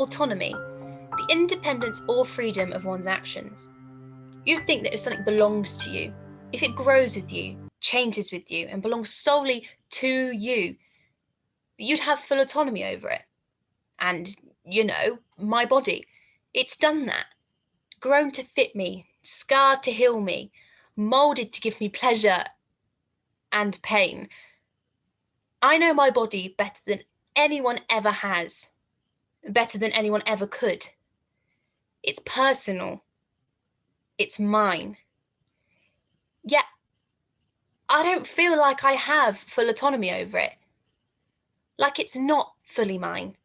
Autonomy, the independence or freedom of one's actions. You'd think that if something belongs to you, if it grows with you, changes with you, and belongs solely to you, you'd have full autonomy over it. And, my body, it's done that. Grown to fit me, scarred to heal me, moulded to give me pleasure and pain. I know my body better than anyone ever has, better than anyone ever could. It's personal. It's mine. Yet, I don't feel like I have full autonomy over it. Like it's not fully mine.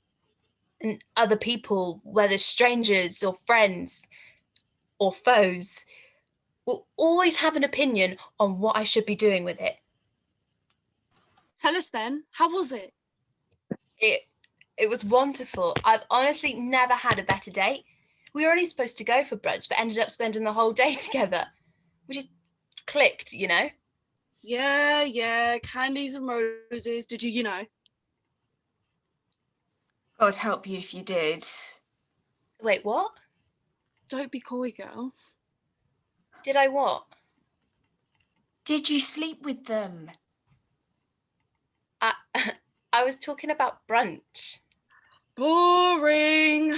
And other people, whether strangers or friends or foes, will always have an opinion on what I should be doing with it. Tell us then, how was it? It was wonderful. I've honestly never had a better date. We were only supposed to go for brunch, but ended up spending the whole day together. We just clicked, Yeah, candies and roses. Did you know? God help you if you did. Wait, what? Don't be coy, girl. Did I what? Did you sleep with them? I was talking about brunch. Boring.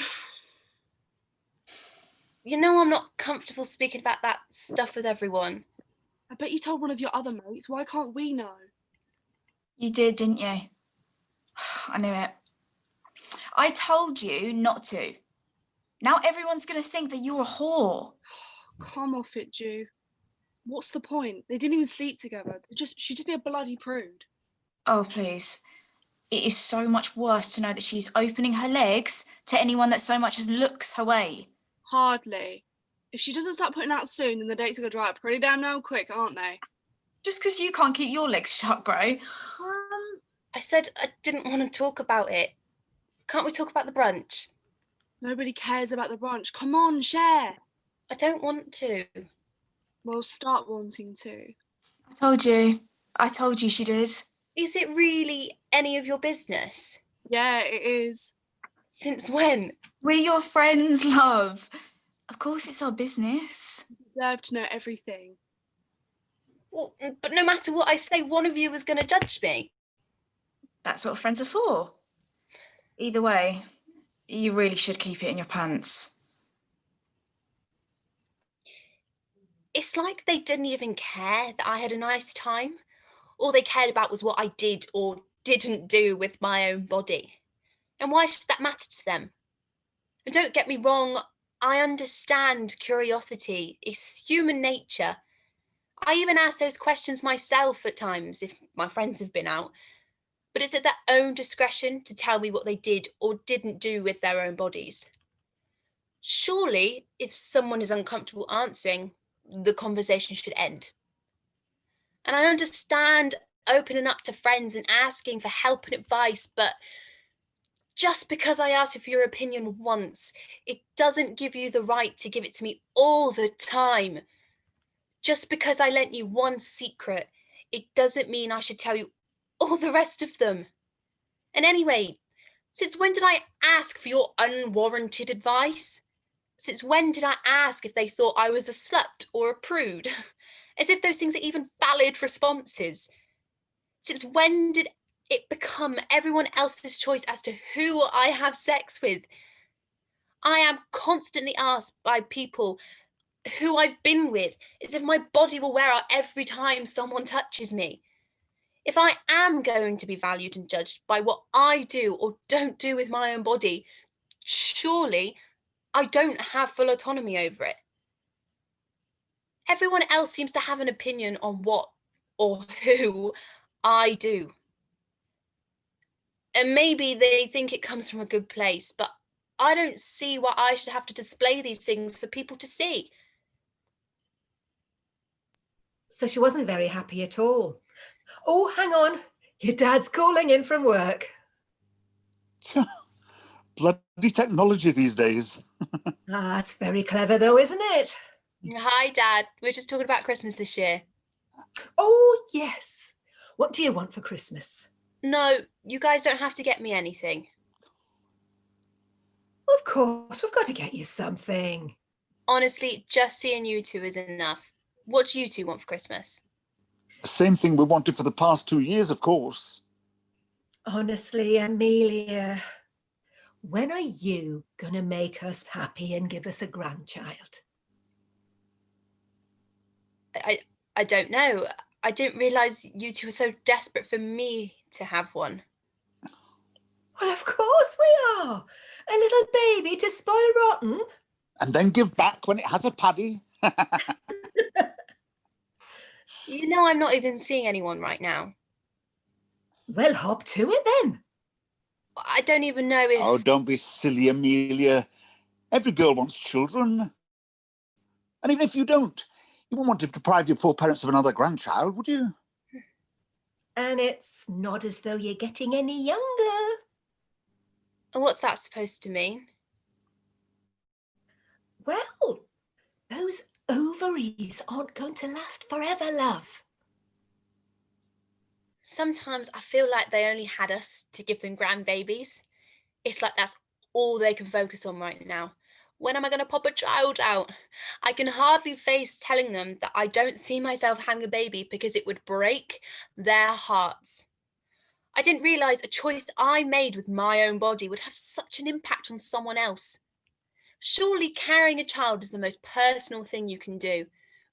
I'm not comfortable speaking about that stuff with everyone. I bet you told one of your other mates. Why can't we know? You did, didn't you? I knew it. I told you not to. Now everyone's going to think that you're a whore. Come off it, Jew. What's the point? They didn't even sleep together. She'd just be a bloody prude. Oh, please. It is so much worse to know that she's opening her legs to anyone that so much as looks her way. Hardly. If she doesn't start putting out soon, then the dates are going to dry up pretty damn now quick, aren't they? Just because you can't keep your legs shut, bro. I said I didn't want to talk about it. Can't we talk about the brunch? Nobody cares about the brunch. Come on, share. I don't want to. Well, start wanting to. I told you she did. Is it really any of your business? Yeah, it is. Since when? We're your friends, love. Of course it's our business. You deserve to know everything. Well, but no matter what I say, one of you is going to judge me. That's what friends are for. Either way, you really should keep it in your pants. It's like they didn't even care that I had a nice time. All they cared about was what I did or didn't do with my own body. And why should that matter to them? And don't get me wrong, I understand curiosity. It's human nature. I even ask those questions myself at times if my friends have been out. But it's at their own discretion to tell me what they did or didn't do with their own bodies. Surely, if someone is uncomfortable answering, the conversation should end. And I understand opening up to friends and asking for help and advice, but just because I asked you for your opinion once, it doesn't give you the right to give it to me all the time. Just because I lent you one secret, it doesn't mean I should tell you all the rest of them. And anyway, since when did I ask for your unwarranted advice? Since when did I ask if they thought I was a slut or a prude? As if those things are even valid responses. Since when did it become everyone else's choice as to who I have sex with? I am constantly asked by people who I've been with, as if my body will wear out every time someone touches me. If I am going to be valued and judged by what I do or don't do with my own body, surely I don't have full autonomy over it. Everyone else seems to have an opinion on what or who I do. And maybe they think it comes from a good place, but I don't see why I should have to display these things for people to see. So she wasn't very happy at all. Oh, hang on. Your dad's calling in from work. Bloody technology these days. That's very clever though, isn't it? Hi, Dad. We're just talking about Christmas this year. Oh, yes. What do you want for Christmas? No, you guys don't have to get me anything. Of course, we've got to get you something. Honestly, just seeing you two is enough. What do you two want for Christmas? The same thing we wanted for the past 2 years, of course. Honestly, Amelia, when are you going to make us happy and give us a grandchild? I don't know. I didn't realise you two were so desperate for me to have one. Well, of course we are. A little baby to spoil rotten. And then give back when it has a paddy. You know I'm not even seeing anyone right now. Well, hop to it then. I don't even know if... Oh, don't be silly, Amelia. Every girl wants children. And even if you don't, you wouldn't want to deprive your poor parents of another grandchild, would you? And it's not as though you're getting any younger. What's that supposed to mean? Well, those ovaries aren't going to last forever, love. Sometimes I feel like they only had us to give them grandbabies. It's like that's all they can focus on right now. When am I going to pop a child out? I can hardly face telling them that I don't see myself having a baby because it would break their hearts. I didn't realise a choice I made with my own body would have such an impact on someone else. Surely carrying a child is the most personal thing you can do.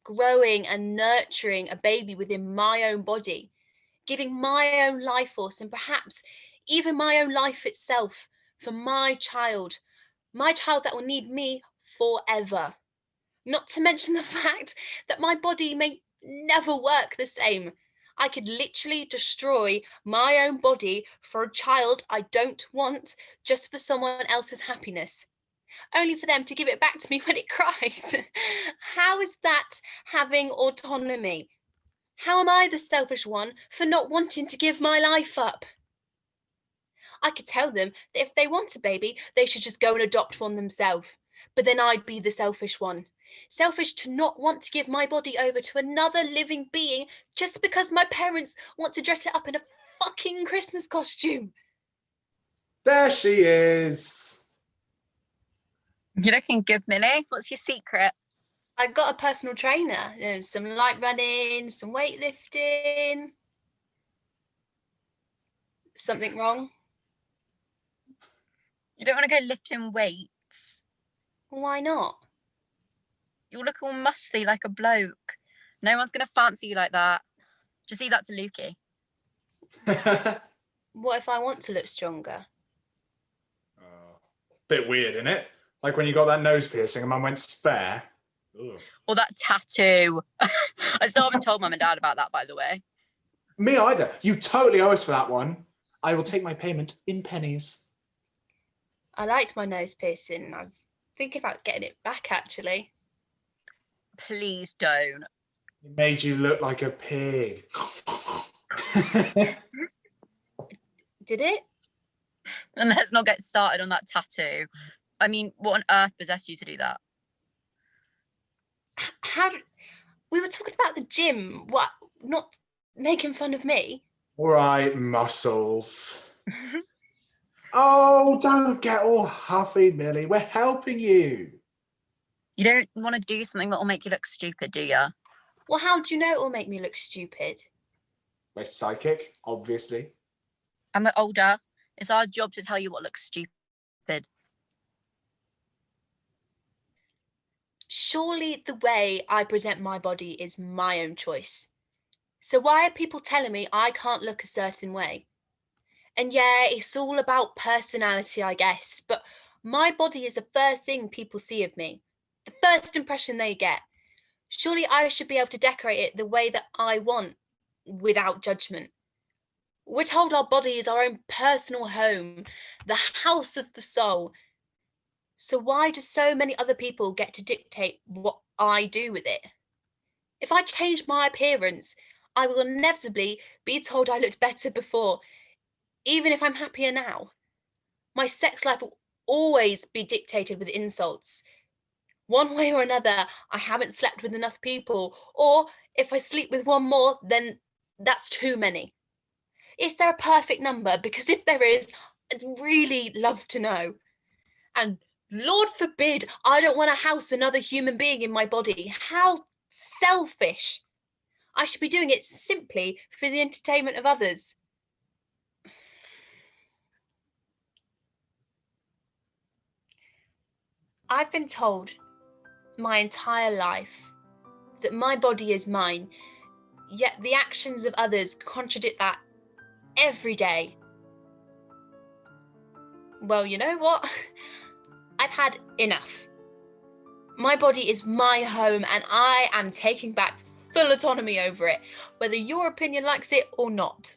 Growing and nurturing a baby within my own body, giving my own life force and perhaps even my own life itself for my child that will need me forever. Not to mention the fact that my body may never work the same. I could literally destroy my own body for a child I don't want just for someone else's happiness, only for them to give it back to me when it cries. How is that having autonomy? How am I the selfish one for not wanting to give my life up? I could tell them that if they want a baby, they should just go and adopt one themselves. But then I'd be the selfish one. Selfish to not want to give my body over to another living being just because my parents want to dress it up in a fucking Christmas costume. There she is. You're looking good, Millie. What's your secret? I got a personal trainer. There's some light running, some weightlifting. Something wrong? You don't want to go lifting weights. Why not? You'll look all muscly like a bloke. No one's going to fancy you like that. Just leave that to Lukey. What if I want to look stronger? Bit weird, isn't it? Like when you got that nose piercing and Mum went spare. Ugh. Or that tattoo. I still haven't told Mum and Dad about that, by the way. Me either. You totally owe us for that one. I will take my payment in pennies. I liked my nose piercing. I was thinking about getting it back, actually. Please don't. It made you look like a pig. Did it? And let's not get started on that tattoo. I mean, what on earth possessed you to do that? We were talking about the gym. What? Not making fun of me? Right, muscles. Oh, don't get all huffy, Millie. We're helping you. You don't want to do something that will make you look stupid, do you? Well, how do you know it will make me look stupid? We're psychic, obviously. And we're older. It's our job to tell you what looks stupid. Surely the way I present my body is my own choice. So why are people telling me I can't look a certain way? And yeah, it's all about personality, I guess, but my body is the first thing people see of me, the first impression they get. Surely I should be able to decorate it the way that I want, without judgment. We're told our body is our own personal home, the house of the soul. So why do so many other people get to dictate what I do with it? If I change my appearance, I will inevitably be told I looked better before, even if I'm happier now. My sex life will always be dictated with insults. One way or another, I haven't slept with enough people, or if I sleep with one more, then that's too many. Is there a perfect number? Because if there is, I'd really love to know. And Lord forbid I don't want to house another human being in my body. How selfish. I should be doing it simply for the entertainment of others. I've been told my entire life that my body is mine, yet the actions of others contradict that every day. Well, you know what? I've had enough. My body is my home and I am taking back full autonomy over it, whether your opinion likes it or not.